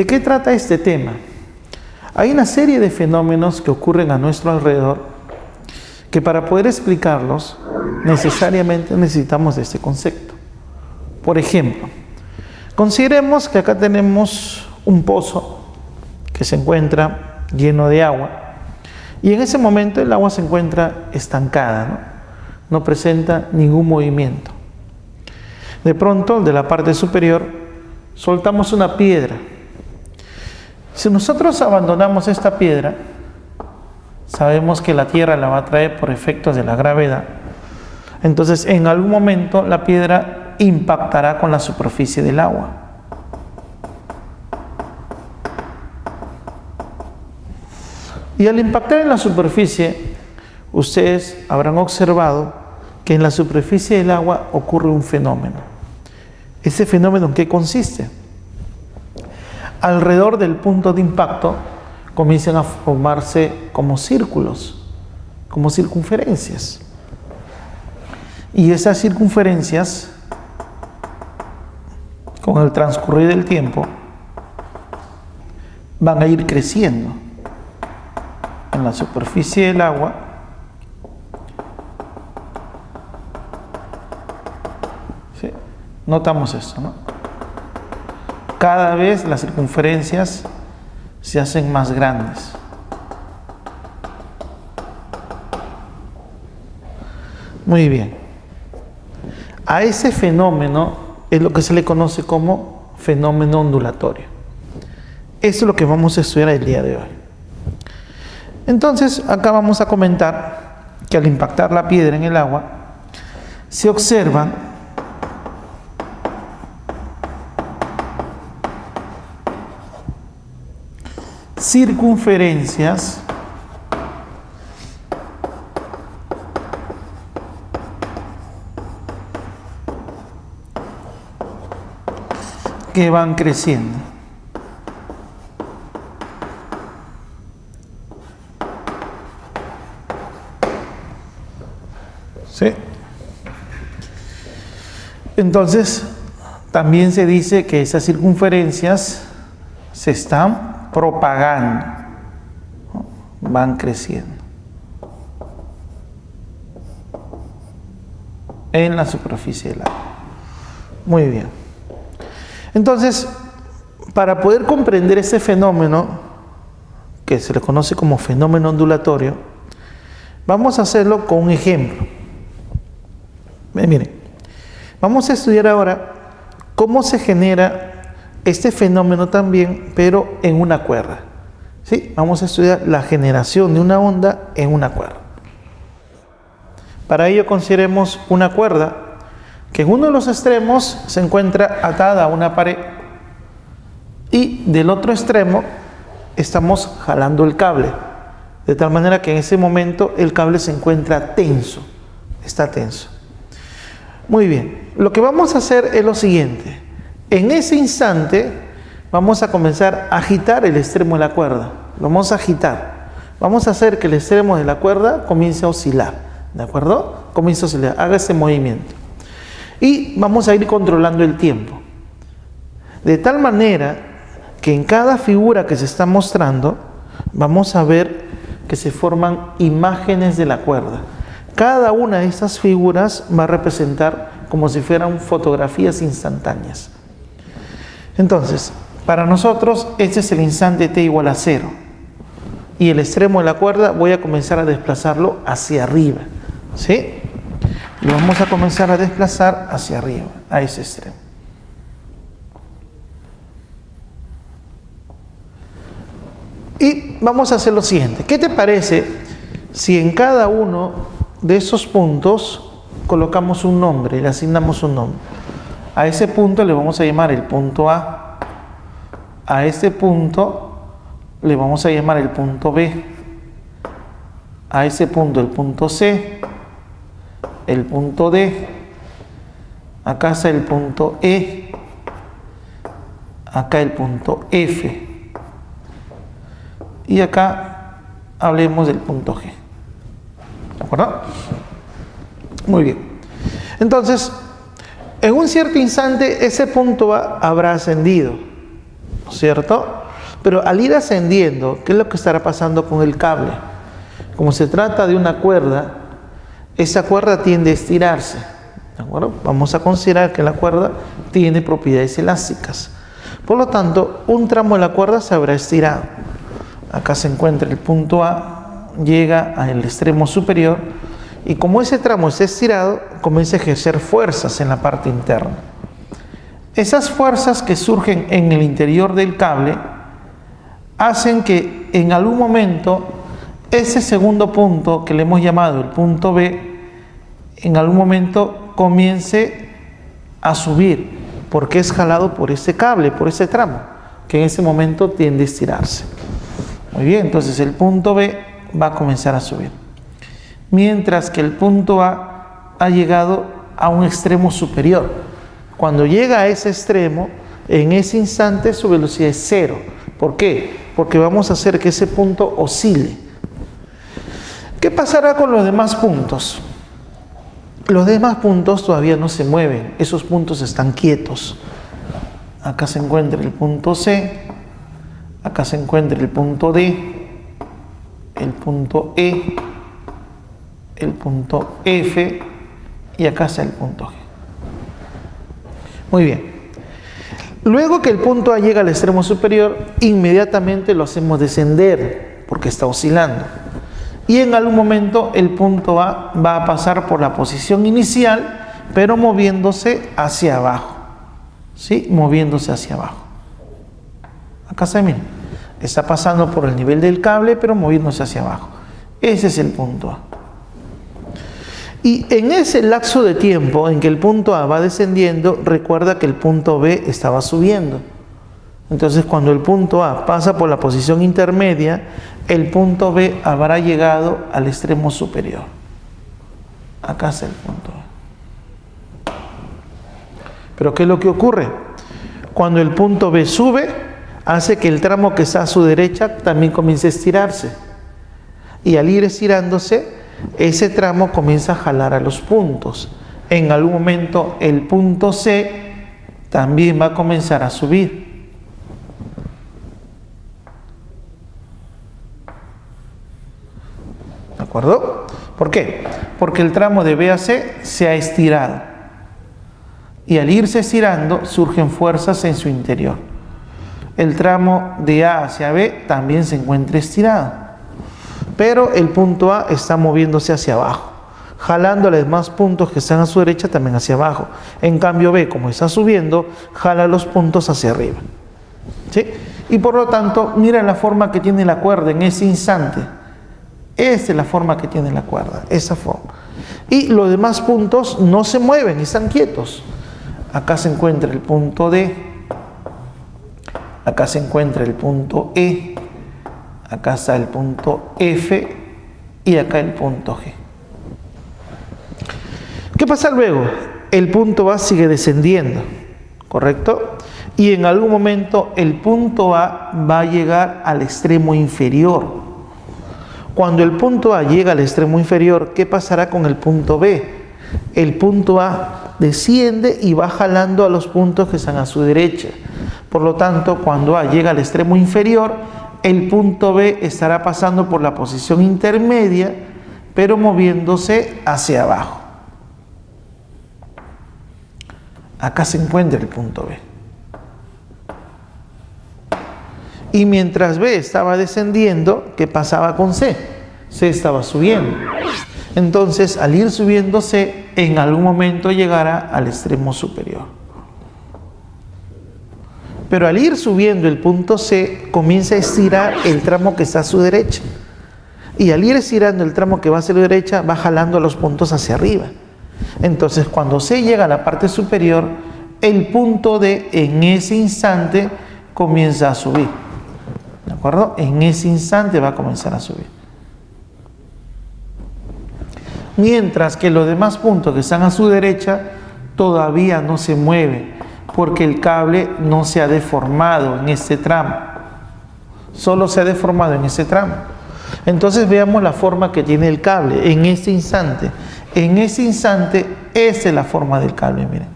¿De qué trata este tema? Hay una serie de fenómenos que ocurren a nuestro alrededor que para poder explicarlos necesariamente necesitamos de este concepto. Por ejemplo, consideremos que acá tenemos un pozo que se encuentra lleno de agua y en ese momento el agua se encuentra estancada, no presenta ningún movimiento. De pronto, de la parte superior, soltamos una piedra. Si nosotros abandonamos esta piedra, sabemos que la tierra la va a traer por efectos de la gravedad. Entonces, en algún momento, la piedra impactará con la superficie del agua. Y al impactar en la superficie, ustedes habrán observado que en la superficie del agua ocurre un fenómeno. ¿Ese fenómeno en qué consiste? Alrededor del punto de impacto comienzan a formarse como círculos, como circunferencias. Y esas circunferencias, con el transcurrir del tiempo, van a ir creciendo en la superficie del agua. ¿Sí? Notamos esto, ¿no? Cada vez las circunferencias se hacen más grandes. Muy bien. A ese fenómeno es lo que se le conoce como fenómeno ondulatorio. Eso es lo que vamos a estudiar el día de hoy. Entonces, acá vamos a comentar que al impactar la piedra en el agua, se observan circunferencias que van creciendo. ¿Sí? Entonces, también se dice que esas circunferencias se están propagando, ¿no? Van creciendo en la superficie del agua. Muy bien. Entonces, para poder comprender ese fenómeno, que se le conoce como fenómeno ondulatorio, vamos a hacerlo con un ejemplo. Miren, vamos a estudiar ahora cómo se genera este fenómeno también, pero en una cuerda. ¿Sí? Vamos a estudiar la generación de una onda en una cuerda. Para ello consideremos una cuerda que en uno de los extremos se encuentra atada a una pared y del otro extremo estamos jalando el cable, de tal manera que en ese momento el cable se encuentra tenso, está tenso. Muy bien, lo que vamos a hacer es lo siguiente. En ese instante vamos a comenzar a agitar el extremo de la cuerda. Lo vamos a agitar. Vamos a hacer que el extremo de la cuerda comience a oscilar. ¿De acuerdo? Comience a oscilar. Haga ese movimiento. Y vamos a ir controlando el tiempo. De tal manera que en cada figura que se está mostrando, vamos a ver que se forman imágenes de la cuerda. Cada una de estas figuras va a representar como si fueran fotografías instantáneas. Entonces, para nosotros este es el instante t igual a 0 y el extremo de la cuerda voy a comenzar a desplazarlo hacia arriba, ¿sí? Lo vamos a comenzar a desplazar hacia arriba, a ese extremo. Y vamos a hacer lo siguiente. ¿Qué te parece si en cada uno de esos puntos colocamos un nombre, le asignamos un nombre? A ese punto le vamos a llamar el punto A. A este punto le vamos a llamar el punto B. A ese punto el punto C. El punto D. Acá está el punto E. Acá el punto F. Y acá hablemos del punto G. ¿De acuerdo? Muy bien. Entonces, en un cierto instante ese punto habrá ascendido, ¿no es cierto? Pero al ir ascendiendo, ¿qué es lo que estará pasando con el cable? Como se trata de una cuerda, esa cuerda tiende a estirarse, ¿de acuerdo? Vamos a considerar que la cuerda tiene propiedades elásticas. Por lo tanto, un tramo de la cuerda se habrá estirado. Acá se encuentra el punto A, llega al extremo superior y como ese tramo está estirado, comienza a ejercer fuerzas en la parte interna. Esas fuerzas que surgen en el interior del cable hacen que en algún momento ese segundo punto que le hemos llamado el punto B, en algún momento comience a subir, porque es jalado por ese cable, por ese tramo, que en ese momento tiende a estirarse. Muy bien, entonces el punto B va a comenzar a subir. Mientras que el punto A ha llegado a un extremo superior. Cuando llega a ese extremo, en ese instante su velocidad es cero. ¿Por qué? Porque vamos a hacer que ese punto oscile. ¿Qué pasará con los demás puntos? Los demás puntos todavía no se mueven, esos puntos están quietos. Acá se encuentra el punto C, acá se encuentra el punto D, el punto E, el punto F y acá está el punto G. Muy bien. Luego que el punto A llega al extremo superior, inmediatamente lo hacemos descender porque está oscilando. Y en algún momento el punto A va a pasar por la posición inicial, pero moviéndose hacia abajo. ¿Sí? Moviéndose hacia abajo. Acá se mira. Está pasando por el nivel del cable, pero moviéndose hacia abajo. Ese es el punto A. Y en ese lapso de tiempo en que el punto A va descendiendo, recuerda que el punto B estaba subiendo. Entonces, cuando el punto A pasa por la posición intermedia, el punto B habrá llegado al extremo superior. Acá está el punto A. Pero ¿qué es lo que ocurre? Cuando el punto B sube, hace que el tramo que está a su derecha también comience a estirarse. Y al ir estirándose, ese tramo comienza a jalar a los puntos. En algún momento el punto C también va a comenzar a subir. ¿De acuerdo? ¿Por qué? Porque el tramo de B a C se ha estirado. Y al irse estirando surgen fuerzas en su interior. El tramo de A hacia B también se encuentra estirado. Pero el punto A está moviéndose hacia abajo, jalando a los demás puntos que están a su derecha también hacia abajo. En cambio B, como está subiendo, jala los puntos hacia arriba. ¿Sí? Y por lo tanto, mira la forma que tiene la cuerda en ese instante. Esta es la forma que tiene la cuerda, esa forma. Y los demás puntos no se mueven, están quietos. Acá se encuentra el punto D, acá se encuentra el punto E, acá está el punto F y acá el punto G. ¿Qué pasa luego? El punto A sigue descendiendo, ¿correcto? Y en algún momento el punto A va a llegar al extremo inferior. Cuando el punto A llega al extremo inferior, ¿qué pasará con el punto B? El punto A desciende y va jalando a los puntos que están a su derecha. Por lo tanto, cuando A llega al extremo inferior, el punto B estará pasando por la posición intermedia, pero moviéndose hacia abajo. Acá se encuentra el punto B. Y mientras B estaba descendiendo, ¿qué pasaba con C? C estaba subiendo. Entonces, al ir subiendo C, en algún momento llegará al extremo superior. Pero al ir subiendo el punto C, comienza a estirar el tramo que está a su derecha. Y al ir estirando el tramo que va hacia la derecha, va jalando los puntos hacia arriba. Entonces, cuando C llega a la parte superior, el punto D en ese instante comienza a subir. ¿De acuerdo? En ese instante va a comenzar a subir. Mientras que los demás puntos que están a su derecha todavía no se mueven, porque el cable no se ha deformado en este tramo. Solo se ha deformado en ese tramo. Entonces veamos la forma que tiene el cable en este instante. En ese instante, esa es la forma del cable, miren.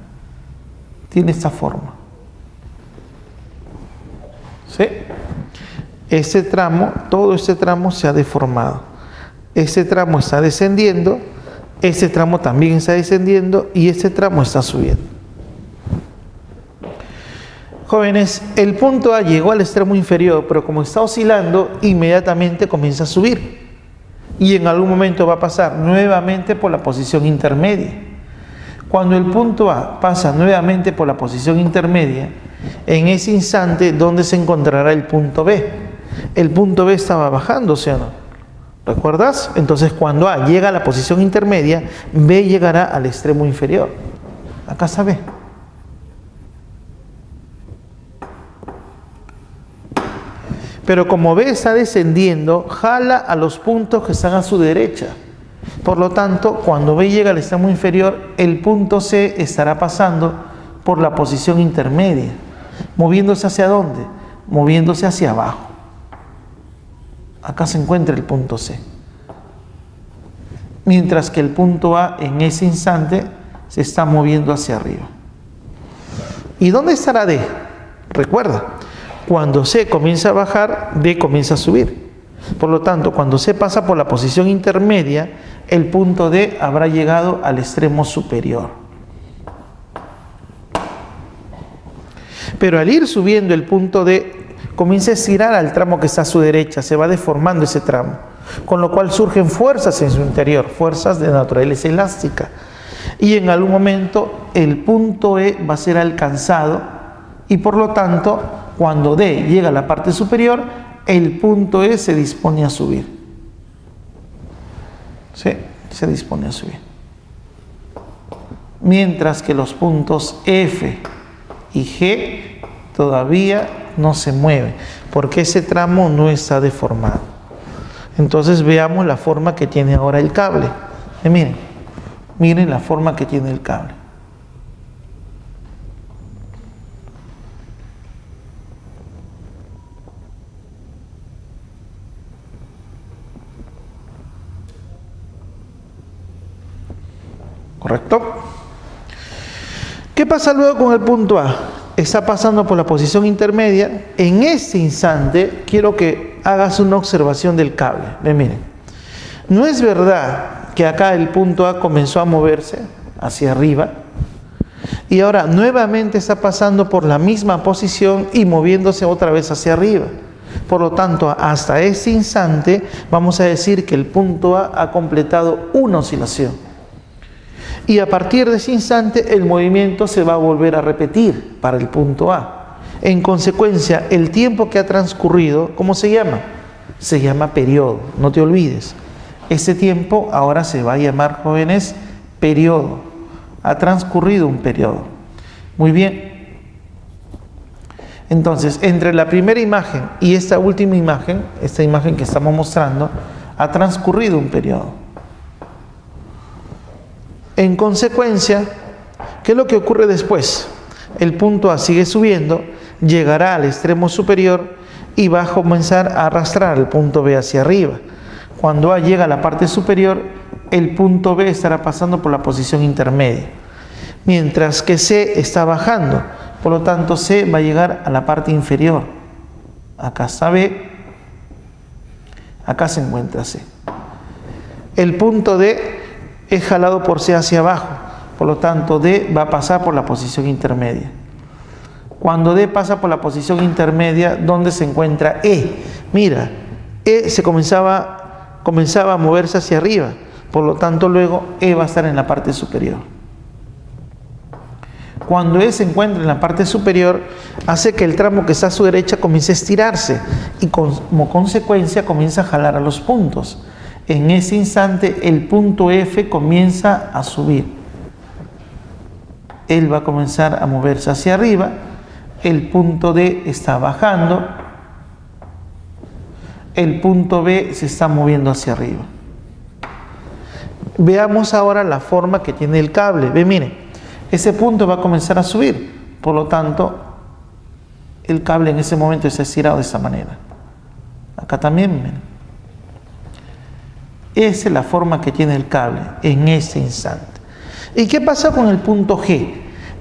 Tiene esta forma. ¿Sí? Este tramo, todo este tramo se ha deformado. Este tramo está descendiendo, este tramo también está descendiendo y este tramo está subiendo. Jóvenes, el punto A llegó al extremo inferior, pero como está oscilando, inmediatamente comienza a subir. Y en algún momento va a pasar nuevamente por la posición intermedia. Cuando el punto A pasa nuevamente por la posición intermedia, en ese instante, ¿dónde se encontrará el punto B? El punto B estaba bajando, ¿sí o no? ¿Recuerdas? Entonces, cuando A llega a la posición intermedia, B llegará al extremo inferior. Acá está B. Pero como B está descendiendo, jala a los puntos que están a su derecha. Por lo tanto, cuando B llega al extremo inferior, el punto C estará pasando por la posición intermedia. ¿Moviéndose hacia dónde? Moviéndose hacia abajo. Acá se encuentra el punto C. Mientras que el punto A en ese instante se está moviendo hacia arriba. ¿Y dónde estará D? Recuerda, cuando C comienza a bajar, D comienza a subir. Por lo tanto, cuando C pasa por la posición intermedia, el punto D habrá llegado al extremo superior. Pero al ir subiendo el punto D, comienza a estirar al tramo que está a su derecha, se va deformando ese tramo, con lo cual surgen fuerzas en su interior, fuerzas de naturaleza elástica. Y en algún momento el punto E va a ser alcanzado y por lo tanto, cuando D llega a la parte superior, el punto E se dispone a subir. ¿Sí? Se dispone a subir. Mientras que los puntos F y G todavía no se mueven, porque ese tramo no está deformado. Entonces veamos la forma que tiene ahora el cable. Miren la forma que tiene el cable. ¿Correcto? ¿Qué pasa luego con el punto A? Está pasando por la posición intermedia. En este instante quiero que hagas una observación del cable. Miren, no es verdad que acá el punto A comenzó a moverse hacia arriba y ahora nuevamente está pasando por la misma posición y moviéndose otra vez hacia arriba. Por lo tanto, hasta este instante vamos a decir que el punto A ha completado una oscilación. Y a partir de ese instante el movimiento se va a volver a repetir para el punto A. En consecuencia, el tiempo que ha transcurrido, ¿cómo se llama? Se llama periodo, no te olvides. Ese tiempo ahora se va a llamar, jóvenes, periodo. Ha transcurrido un periodo. Muy bien. Entonces, entre la primera imagen y esta última imagen, esta imagen que estamos mostrando, ha transcurrido un periodo. En consecuencia, ¿qué es lo que ocurre después? El punto A sigue subiendo, llegará al extremo superior y va a comenzar a arrastrar el punto B hacia arriba. Cuando A llega a la parte superior, el punto B estará pasando por la posición intermedia, mientras que C está bajando. Por lo tanto, C va a llegar a la parte inferior. Acá está B, acá se encuentra C. El punto D es jalado por C hacia abajo, por lo tanto D va a pasar por la posición intermedia. Cuando D pasa por la posición intermedia, ¿dónde se encuentra E? Mira, E se comenzaba a moverse hacia arriba, por lo tanto luego E va a estar en la parte superior. Cuando E se encuentra en la parte superior, hace que el tramo que está a su derecha comience a estirarse y como consecuencia comienza a jalar a los puntos. En ese instante el punto F comienza a subir. Él va a comenzar a moverse hacia arriba. El punto D está bajando. El punto B se está moviendo hacia arriba. Veamos ahora la forma que tiene el cable. Miren, ese punto va a comenzar a subir. Por lo tanto, el cable en ese momento está estirado de esta manera. Acá también, miren. Esa es la forma que tiene el cable en ese instante. ¿Y qué pasa con el punto G?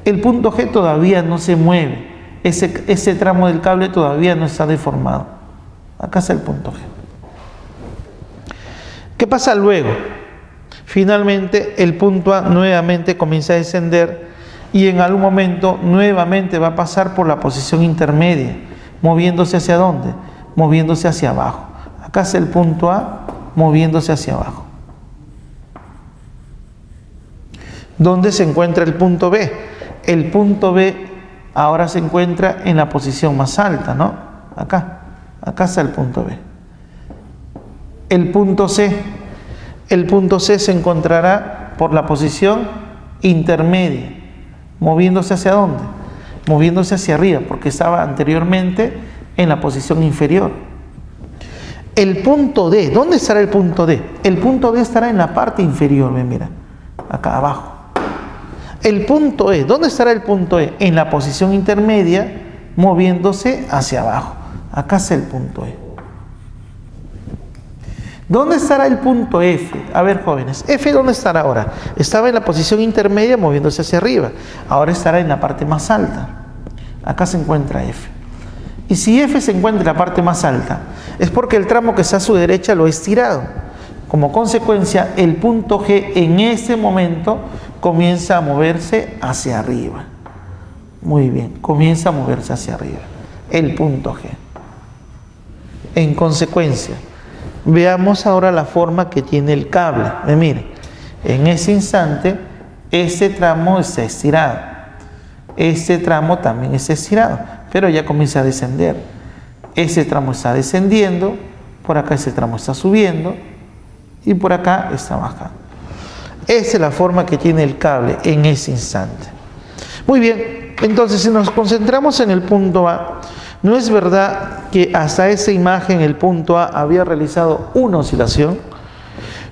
El punto G todavía no se mueve. ese tramo del cable todavía no está deformado. Acá está el punto G. ¿Qué pasa luego? Finalmente el punto A nuevamente comienza a descender y en algún momento nuevamente va a pasar por la posición intermedia, moviéndose hacia ¿dónde? Moviéndose hacia abajo. Acá está el punto A moviéndose hacia abajo. ¿Dónde se encuentra el punto B? El punto B ahora se encuentra en la posición más alta, ¿no? Acá está el punto B. El punto C se encontrará por la posición intermedia, moviéndose hacia ¿dónde? Moviéndose hacia arriba, porque estaba anteriormente en la posición inferior. El punto D, ¿dónde estará el punto D? El punto D estará en la parte inferior, mira, acá abajo. El punto E, ¿dónde estará el punto E? En la posición intermedia, moviéndose hacia abajo. Acá está el punto E. ¿Dónde estará el punto F? A ver, jóvenes, F ¿dónde estará ahora? Estaba en la posición intermedia moviéndose hacia arriba. Ahora estará en la parte más alta. Acá se encuentra F. Y si F se encuentra en la parte más alta, es porque el tramo que está a su derecha lo he estirado. Como consecuencia, el punto G en este momento comienza a moverse hacia arriba. Muy bien, comienza a moverse hacia arriba. El punto G. En consecuencia, veamos ahora la forma que tiene el cable. Miren, en ese instante, este tramo está estirado. Este tramo también está estirado, pero ya comienza a descender. Ese tramo está descendiendo, por acá ese tramo está subiendo y por acá está bajando. Esa es la forma que tiene el cable en ese instante. Muy bien, entonces si nos concentramos en el punto A, ¿no es verdad que hasta esa imagen el punto A había realizado una oscilación?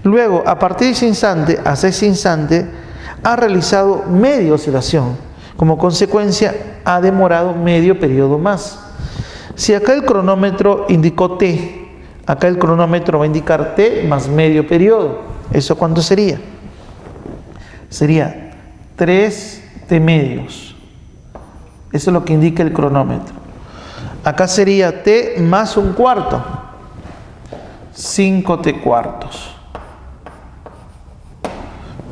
Luego, a partir de ese instante, hasta ese instante, ha realizado media oscilación. Como consecuencia, ha demorado medio periodo más. Si acá el cronómetro indicó T, acá el cronómetro va a indicar T más medio periodo. ¿Eso cuánto sería? Sería 3 T medios. Eso es lo que indica el cronómetro. Acá sería T más un cuarto. 5 T cuartos.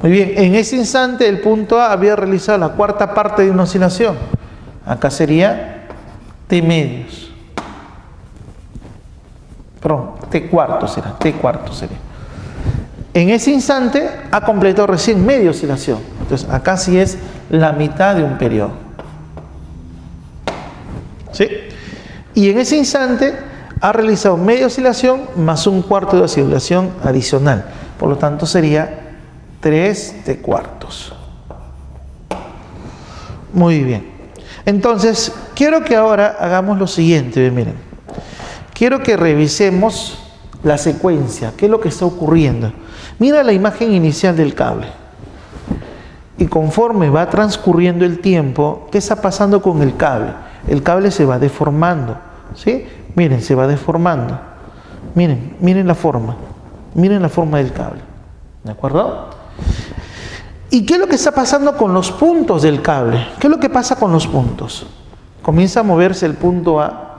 Muy bien, en ese instante el punto A había realizado la cuarta parte de una oscilación. Acá sería T medios. Perdón, T cuartos será, T cuartos sería. En ese instante ha completado recién media oscilación. Entonces acá sí es la mitad de un periodo. ¿Sí? Y en ese instante ha realizado media oscilación más un cuarto de oscilación adicional. Por lo tanto sería 3 T cuartos. Muy bien. Entonces, quiero que ahora hagamos lo siguiente. Miren, quiero que revisemos la secuencia. ¿Qué es lo que está ocurriendo? Mira la imagen inicial del cable. Y conforme va transcurriendo el tiempo, ¿qué está pasando con el cable? El cable se va deformando. ¿Sí? Miren, se va deformando. Miren la forma. Miren la forma del cable. ¿De acuerdo? ¿Y qué es lo que está pasando con los puntos del cable? ¿Qué es lo que pasa con los puntos? Comienza a moverse el punto A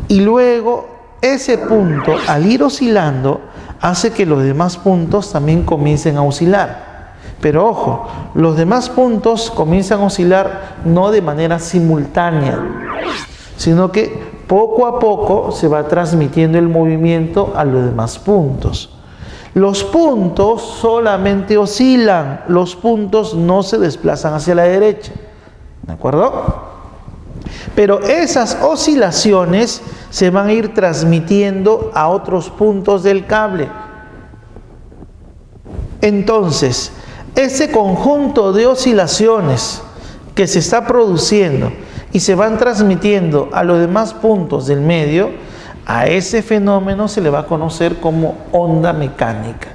y luego ese punto, al ir oscilando, hace que los demás puntos también comiencen a oscilar. Pero ojo, los demás puntos comienzan a oscilar no de manera simultánea, sino que poco a poco se va transmitiendo el movimiento a los demás puntos. Los puntos solamente oscilan, los puntos no se desplazan hacia la derecha. ¿De acuerdo? Pero esas oscilaciones se van a ir transmitiendo a otros puntos del cable. Entonces, ese conjunto de oscilaciones que se está produciendo y se van transmitiendo a los demás puntos del medio, a ese fenómeno se le va a conocer como onda mecánica.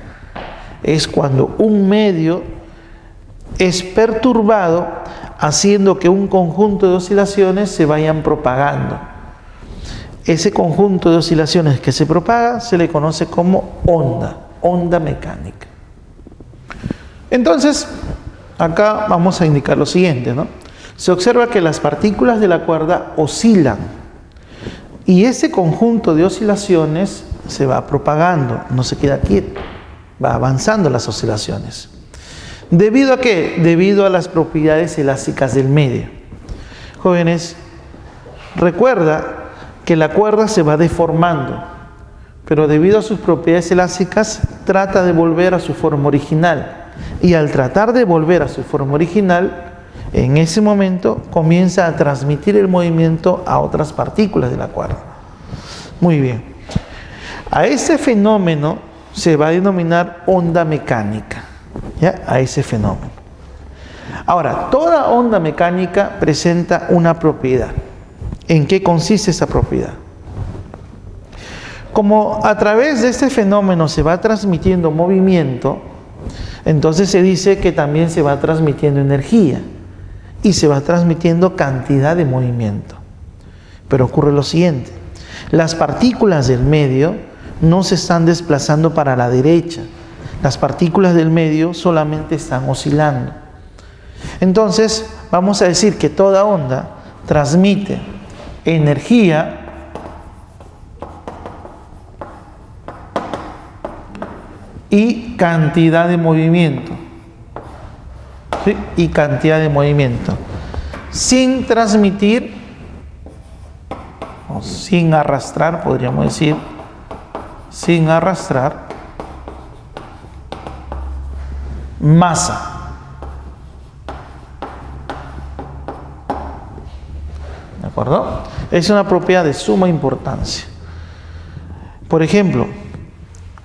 Es cuando un medio es perturbado, haciendo que un conjunto de oscilaciones se vayan propagando. Ese conjunto de oscilaciones que se propaga se le conoce como onda mecánica. Entonces, acá vamos a indicar lo siguiente, ¿no? se observa que las partículas de la cuerda oscilan. Y ese conjunto de oscilaciones se va propagando, no se queda quieto, va avanzando las oscilaciones. ¿Debido a qué? Debido a las propiedades elásticas del medio. Jóvenes, recuerda que la cuerda se va deformando, pero debido a sus propiedades elásticas trata de volver a su forma original. Y al tratar de volver a su forma original, en ese momento comienza a transmitir el movimiento a otras partículas de la cuerda. Muy bien. A ese fenómeno se va a denominar onda mecánica. ¿Ya? A ese fenómeno. Ahora, toda onda mecánica presenta una propiedad. ¿En qué consiste esa propiedad? Como a través de este fenómeno se va transmitiendo movimiento, entonces se dice que también se va transmitiendo energía y se va transmitiendo cantidad de movimiento. Pero ocurre lo siguiente: las partículas del medio no se están desplazando para la derecha. Las partículas del medio solamente están oscilando. Entonces, vamos a decir que toda onda transmite energía y cantidad de movimiento. ¿Sí? Y cantidad de movimiento. Sin transmitir, o sin arrastrar, podríamos decir, sin arrastrar masa. ¿De acuerdo? Es una propiedad de suma importancia. Por ejemplo,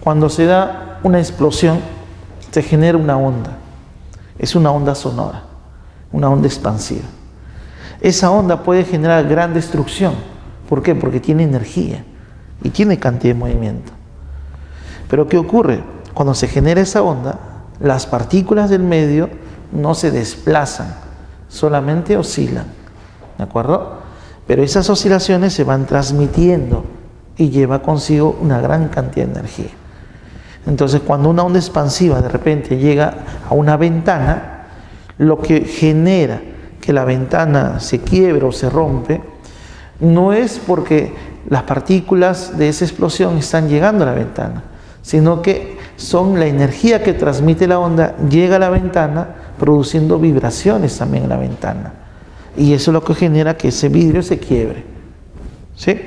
cuando se da una explosión, se genera una onda. Es una onda sonora, una onda expansiva. Esa onda puede generar gran destrucción. ¿Por qué? Porque tiene energía y tiene cantidad de movimiento. Pero ¿qué ocurre? Cuando se genera esa onda, las partículas del medio no se desplazan, solamente oscilan. ¿De acuerdo? Pero esas oscilaciones se van transmitiendo y lleva consigo una gran cantidad de energía. Entonces, cuando una onda expansiva de repente llega a una ventana, lo que genera que la ventana se quiebre o se rompe no es porque las partículas de esa explosión están llegando a la ventana, sino que son la energía que transmite la onda, llega a la ventana produciendo vibraciones también en la ventana. Y eso es lo que genera que ese vidrio se quiebre. ¿Sí?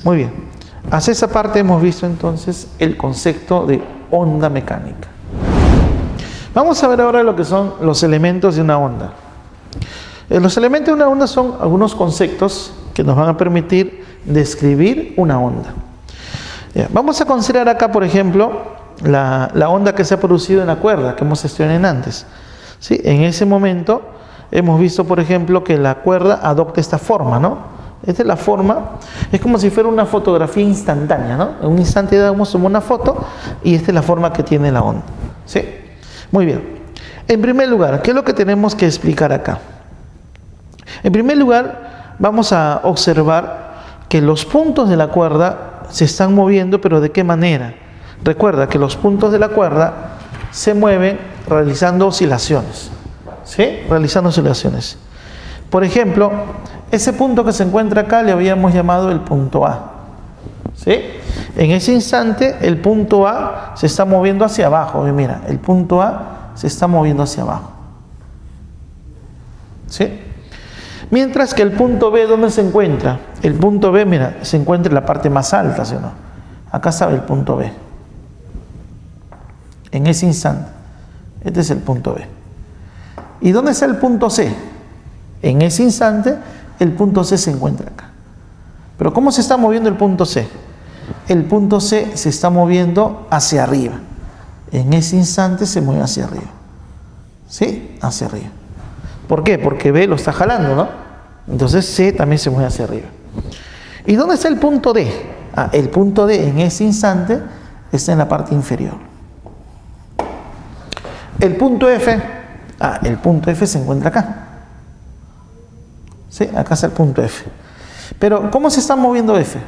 Muy bien. Hacia esa parte hemos visto entonces el concepto de onda mecánica. Vamos a ver ahora lo que son los elementos de una onda. Los elementos de una onda son algunos conceptos que nos van a permitir describir una onda. Vamos a considerar acá, por ejemplo, la onda que se ha producido en la cuerda que hemos estudiado antes. ¿Sí? En ese momento hemos visto, por ejemplo, que la cuerda adopta esta forma, ¿no? Esta es la forma, es como si fuera una fotografía instantánea, ¿no? En un instante damos una foto y esta es la forma que tiene la onda. ¿Sí? Muy bien. En primer lugar, ¿qué es lo que tenemos que explicar acá? En primer lugar, vamos a observar que los puntos de la cuerda se están moviendo, pero ¿de qué manera? Recuerda que los puntos de la cuerda se mueven realizando oscilaciones. ¿Sí? Realizando oscilaciones. Por ejemplo, ese punto que se encuentra acá le habíamos llamado el punto A. ¿Sí? En ese instante el punto A se está moviendo hacia abajo. Y mira, el punto A se está moviendo hacia abajo. ¿Sí? Mientras que el punto B, ¿dónde se encuentra? El punto B, mira, se encuentra en la parte más alta, ¿sí o no? Acá está el punto B. En ese instante. Este es el punto B. ¿Y dónde está el punto C? En ese instante, el punto C se encuentra acá. Pero ¿cómo se está moviendo el punto C? El punto C se está moviendo hacia arriba. En ese instante se mueve hacia arriba. ¿Sí? Hacia arriba. ¿Por qué? Porque B lo está jalando, ¿no? Entonces C también se mueve hacia arriba. ¿Y dónde está el punto D? El punto D en ese instante está en la parte inferior. El punto F, el punto F se encuentra acá. ¿Sí? Acá está el punto F. Pero ¿cómo se está moviendo F?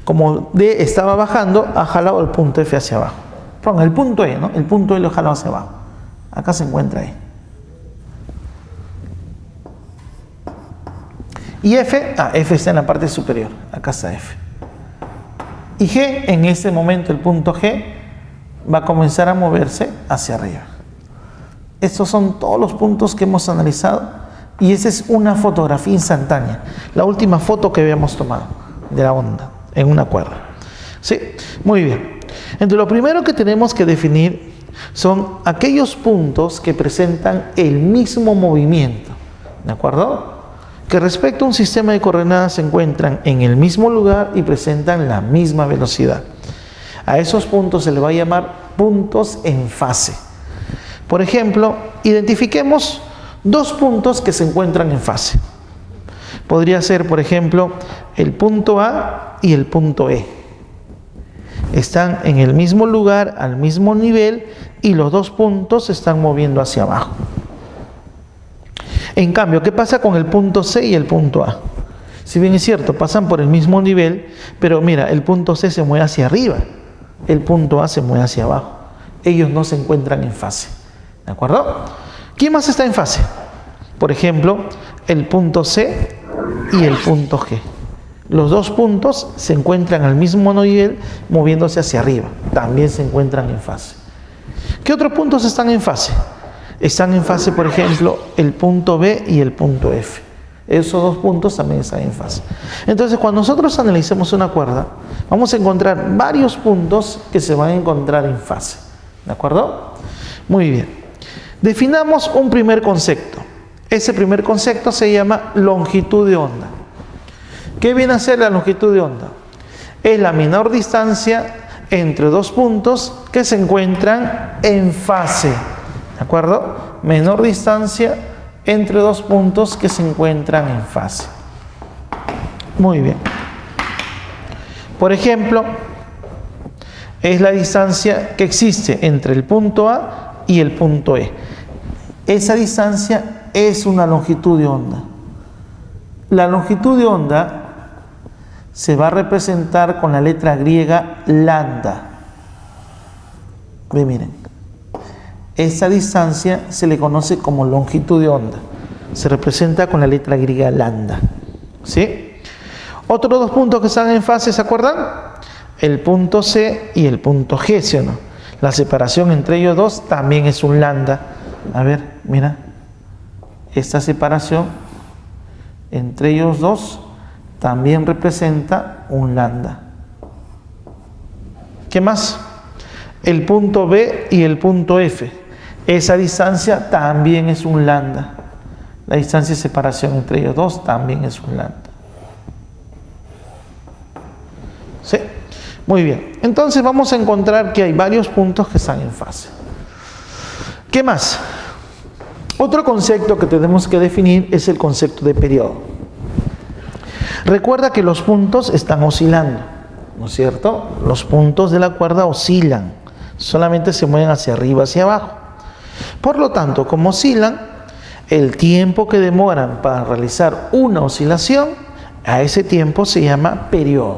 Como D estaba bajando, ha jalado el punto F hacia abajo. Perdón, el punto E, ¿no? El punto E lo ha jalado hacia abajo. Acá se encuentra E. Y F, F está en la parte superior, acá está F. Y G, en este momento el punto G va a comenzar a moverse hacia arriba. Estos son todos los puntos que hemos analizado y esa es una fotografía instantánea, la última foto que habíamos tomado de la onda en una cuerda. ¿Sí? Muy bien. Entonces lo primero que tenemos que definir son aquellos puntos que presentan el mismo movimiento, ¿de acuerdo? Que respecto a un sistema de coordenadas se encuentran en el mismo lugar y presentan la misma velocidad. A esos puntos se les va a llamar puntos en fase. Por ejemplo, identifiquemos dos puntos que se encuentran en fase. Podría ser, por ejemplo, el punto A y el punto E. Están en el mismo lugar, al mismo nivel, y los dos puntos se están moviendo hacia abajo. En cambio, ¿qué pasa con el punto C y el punto A? Si bien es cierto, pasan por el mismo nivel, pero mira, el punto C se mueve hacia arriba, el punto A se mueve hacia abajo. Ellos no se encuentran en fase, ¿de acuerdo? ¿Quién más está en fase? Por ejemplo, el punto C y el punto G. Los dos puntos se encuentran al mismo nivel, moviéndose hacia arriba. También se encuentran en fase. ¿Qué otros puntos están en fase? Están en fase, por ejemplo, el punto B y el punto F. Esos dos puntos también están en fase. Entonces, cuando nosotros analicemos una cuerda, vamos a encontrar varios puntos que se van a encontrar en fase. ¿De acuerdo? Muy bien. Definamos un primer concepto. Ese primer concepto se llama longitud de onda. ¿Qué viene a ser la longitud de onda? Es la menor distancia entre dos puntos que se encuentran en fase. ¿De acuerdo? Menor distancia entre dos puntos que se encuentran en fase. Muy bien. Por ejemplo, es la distancia que existe entre el punto A y el punto E. Esa distancia es una longitud de onda. La longitud de onda se va a representar con la letra griega lambda. Miren, esa distancia se le conoce como longitud de onda. Se representa con la letra griega lambda. ¿Sí? Otros dos puntos que están en fase, ¿se acuerdan? El punto C y el punto G, ¿sí o no? La separación entre ellos dos también es un lambda. A ver, mira. Esta separación entre ellos dos también representa un lambda. ¿Qué más? El punto B y el punto F. Esa distancia también es un lambda. La distancia de separación entre ellos dos también es un lambda. ¿Sí? Muy bien. Entonces vamos a encontrar que hay varios puntos que están en fase. ¿Qué más? Otro concepto que tenemos que definir es el concepto de periodo. Recuerda que los puntos están oscilando, ¿no es cierto? Los puntos de la cuerda oscilan, solamente se mueven hacia arriba, hacia abajo. Por lo tanto, como oscilan, el tiempo que demoran para realizar una oscilación, a ese tiempo se llama periodo.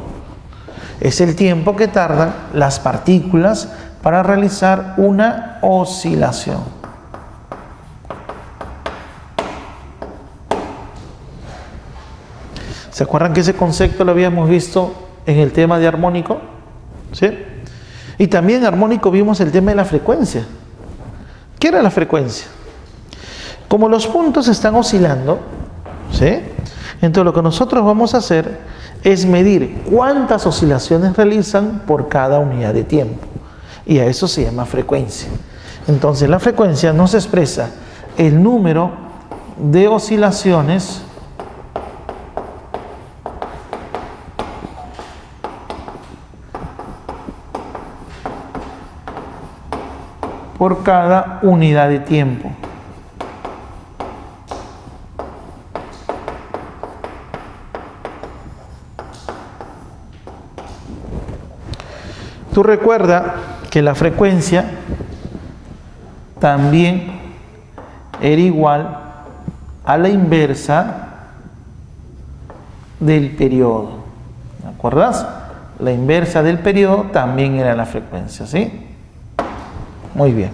Es el tiempo que tardan las partículas para realizar una oscilación. ¿Se acuerdan que ese concepto lo habíamos visto en el tema de armónico? ¿Sí? Y también en armónico vimos el tema de la frecuencia. ¿Qué era la frecuencia? Como los puntos están oscilando, ¿sí? Entonces lo que nosotros vamos a hacer es medir cuántas oscilaciones realizan por cada unidad de tiempo. Y a eso se llama frecuencia. Entonces la frecuencia nos expresa el número de oscilaciones por cada unidad de tiempo. Tú recuerda que la frecuencia también era igual a la inversa del periodo. ¿De acuerdo? La inversa del periodo también era la frecuencia, ¿sí? Muy bien.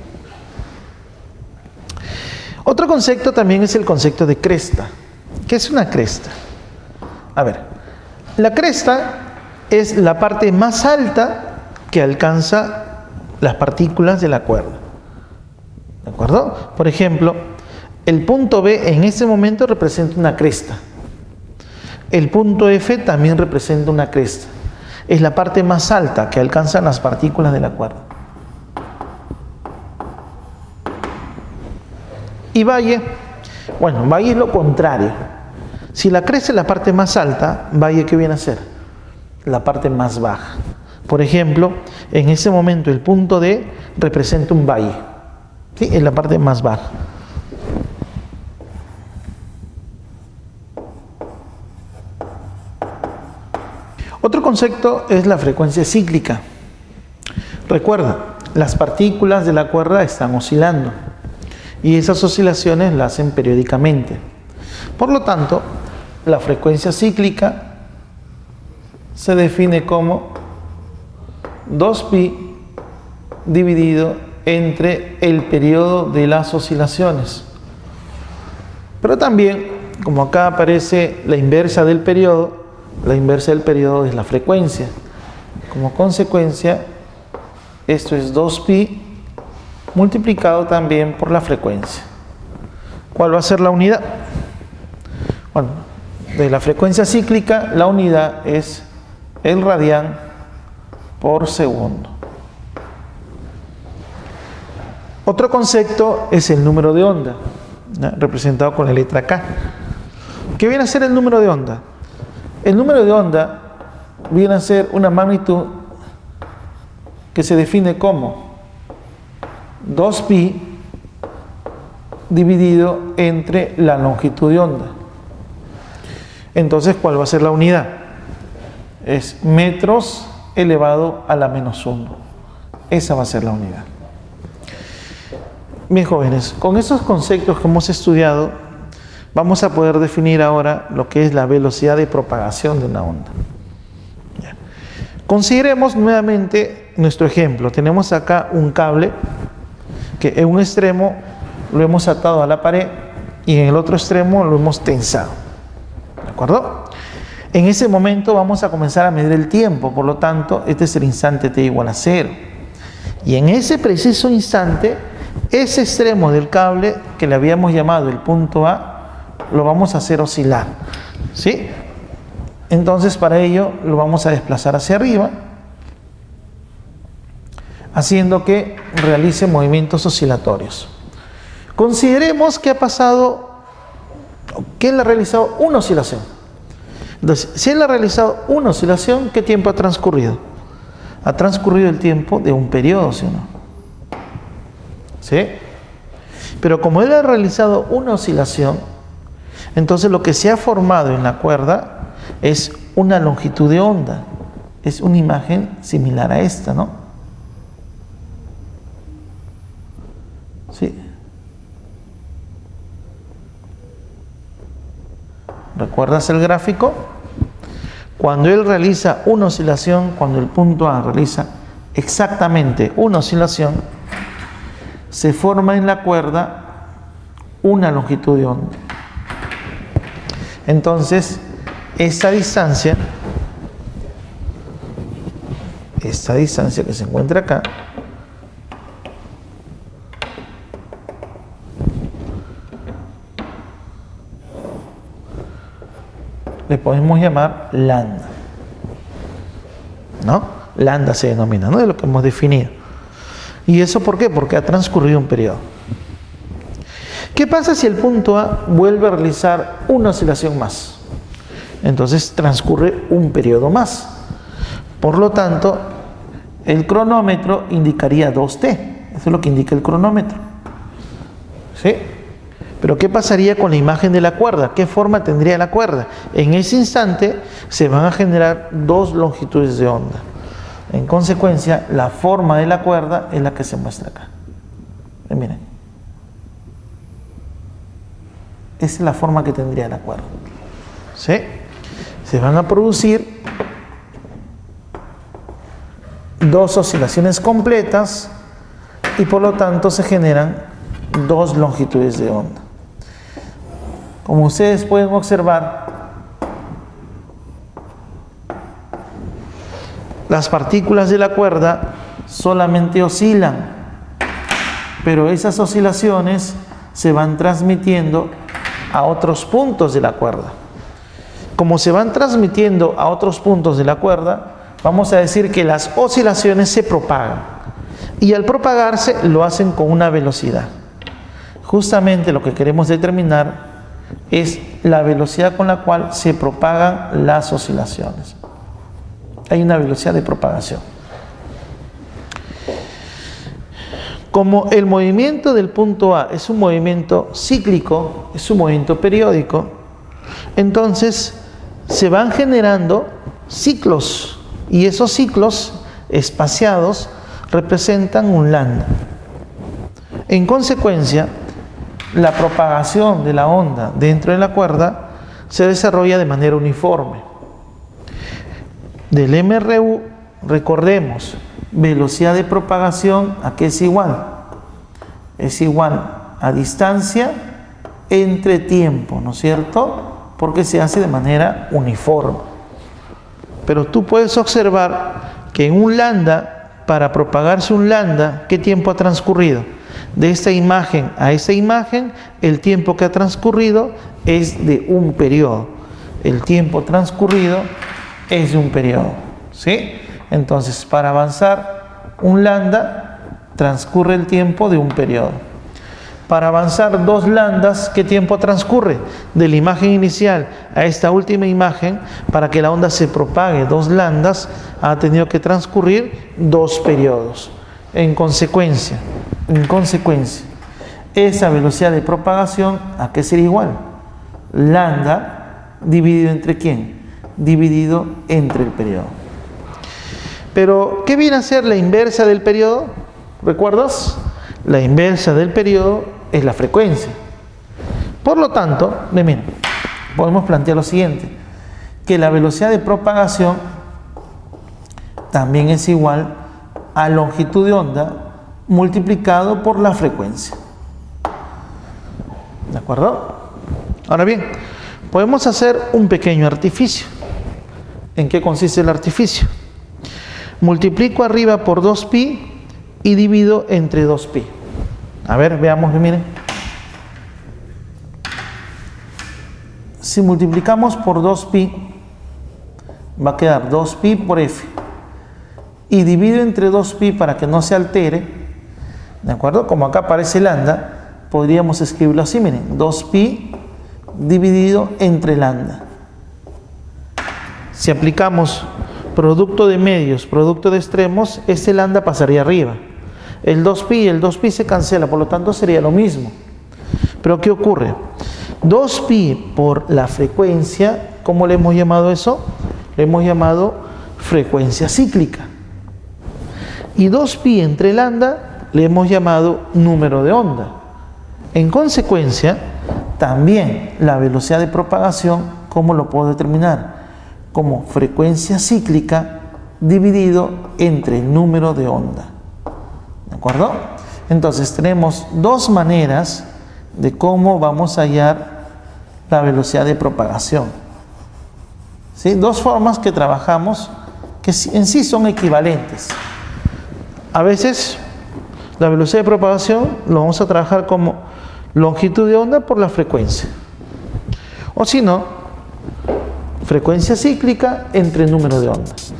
Otro concepto también es el concepto de cresta. ¿Qué es una cresta? A ver, la cresta es la parte más alta que alcanza las partículas de la cuerda. ¿De acuerdo? Por ejemplo, el punto B en este momento representa una cresta. El punto F también representa una cresta. Es la parte más alta que alcanzan las partículas de la cuerda. Y valle, bueno, valle es lo contrario. Si la cresta es la parte más alta, valle, ¿qué viene a ser? La parte más baja. Por ejemplo, en ese momento el punto D representa un valle. ¿Sí? Es la parte más baja. Otro concepto es la frecuencia cíclica. Recuerda, las partículas de la cuerda están oscilando y esas oscilaciones las hacen periódicamente. Por lo tanto, la frecuencia cíclica se define como 2pi dividido entre el periodo de las oscilaciones. Pero también, como acá aparece la inversa del periodo, la inversa del periodo es la frecuencia. Como consecuencia, esto es 2pi multiplicado también por la frecuencia. ¿Cuál va a ser la unidad? Bueno, de la frecuencia cíclica, la unidad es el radián por segundo. Otro concepto es el número de onda, ¿no? Representado con la letra K. ¿Qué viene a ser el número de onda? El número de onda viene a ser una magnitud que se define como 2pi dividido entre la longitud de onda. Entonces, ¿cuál va a ser la unidad? Es metros elevado a la menos 1. Esa va a ser la unidad. Bien, jóvenes, con estos conceptos que hemos estudiado, vamos a poder definir ahora lo que es la velocidad de propagación de una onda. Ya. Consideremos nuevamente nuestro ejemplo. Tenemos acá un cable que en un extremo lo hemos atado a la pared y en el otro extremo lo hemos tensado. ¿De acuerdo? En ese momento vamos a comenzar a medir el tiempo, por lo tanto, este es el instante t igual a 0. Y en ese preciso instante, ese extremo del cable que le habíamos llamado el punto A, lo vamos a hacer oscilar, ¿sí? Entonces, para ello, lo vamos a desplazar hacia arriba, haciendo que realice movimientos oscilatorios. Consideremos que ha pasado, que él ha realizado una oscilación. Entonces, si él ha realizado una oscilación, ¿qué tiempo ha transcurrido? Ha transcurrido el tiempo de un periodo, ¿sí o no? ¿Sí? Pero como él ha realizado una oscilación, entonces lo que se ha formado en la cuerda es una longitud de onda. Es una imagen similar a esta, ¿no? Sí. ¿Recuerdas el gráfico? Cuando él realiza una oscilación, cuando el punto A realiza exactamente una oscilación, se forma en la cuerda una longitud de onda. Entonces, esta distancia que se encuentra acá, le podemos llamar lambda, ¿no? Lambda se denomina, ¿no? De lo que hemos definido. ¿Y eso por qué? Porque ha transcurrido un periodo. ¿Qué pasa si el punto A vuelve a realizar una oscilación más? Entonces transcurre un periodo más. Por lo tanto, el cronómetro indicaría 2t. Eso es lo que indica el cronómetro. ¿Sí? Pero ¿qué pasaría con la imagen de la cuerda? ¿Qué forma tendría la cuerda? En ese instante se van a generar dos longitudes de onda. En consecuencia, la forma de la cuerda es la que se muestra acá. Miren. Esa es la forma que tendría la cuerda. ¿Sí? Se van a producir dos oscilaciones completas y por lo tanto se generan dos longitudes de onda. Como ustedes pueden observar, Las partículas de la cuerda solamente oscilan, pero esas oscilaciones se van transmitiendo a otros puntos de la cuerda. Como se van transmitiendo a otros puntos de la cuerda, vamos a decir que las oscilaciones se propagan. Y al propagarse lo hacen con una velocidad. Justamente lo que queremos determinar es la velocidad con la cual se propagan las oscilaciones. Hay una velocidad de propagación. Como el movimiento del punto A es un movimiento cíclico, es un movimiento periódico, entonces se van generando ciclos, y esos ciclos espaciados representan un lambda. En consecuencia, la propagación de la onda dentro de la cuerda se desarrolla de manera uniforme. Del MRU, recordemos, velocidad de propagación, ¿a qué es igual? Es igual a distancia entre tiempo, ¿no es cierto? Porque se hace de manera uniforme. Pero tú puedes observar que en un lambda, para propagarse un lambda, ¿qué tiempo ha transcurrido? De esta imagen a esta imagen, el tiempo que ha transcurrido es de un periodo. El tiempo transcurrido es de un periodo, ¿sí? Entonces, para avanzar un lambda, transcurre el tiempo de un periodo. Para avanzar 2 lambdas, ¿qué tiempo transcurre? De la imagen inicial a esta última imagen, para que la onda se propague 2 lambdas, ha tenido que transcurrir 2 periodos. En consecuencia, esa velocidad de propagación, ¿a qué sería igual? Lambda dividido entre ¿quién? Dividido entre el periodo. Pero, ¿qué viene a ser la inversa del periodo? ¿Recuerdas? La inversa del periodo es la frecuencia. Por lo tanto, miren, podemos plantear lo siguiente, que la velocidad de propagación también es igual a longitud de onda multiplicado por la frecuencia. ¿De acuerdo? Ahora bien, podemos hacer un pequeño artificio. ¿En qué consiste el artificio? Multiplico arriba por 2pi y divido entre 2pi. A ver, veamos, miren. Si multiplicamos por 2pi, va a quedar 2pi por f. Y divido entre 2pi para que no se altere, ¿de acuerdo? Como acá aparece lambda, podríamos escribirlo así, miren, 2pi dividido entre lambda. Si aplicamos producto de medios, producto de extremos, este lambda pasaría arriba. El 2pi y el 2pi se cancela, por lo tanto sería lo mismo. Pero ¿qué ocurre? 2pi por la frecuencia, ¿cómo le hemos llamado eso? Le hemos llamado frecuencia cíclica. Y 2pi entre lambda le hemos llamado número de onda. En consecuencia, también la velocidad de propagación, ¿cómo lo puedo determinar? Como frecuencia cíclica dividido entre el número de onda. ¿De acuerdo? Entonces tenemos 2 maneras de cómo vamos a hallar la velocidad de propagación. ¿Sí? 2 formas que trabajamos que en sí son equivalentes. A veces la velocidad de propagación lo vamos a trabajar como longitud de onda por la frecuencia. O si no, frecuencia cíclica entre el número de ondas.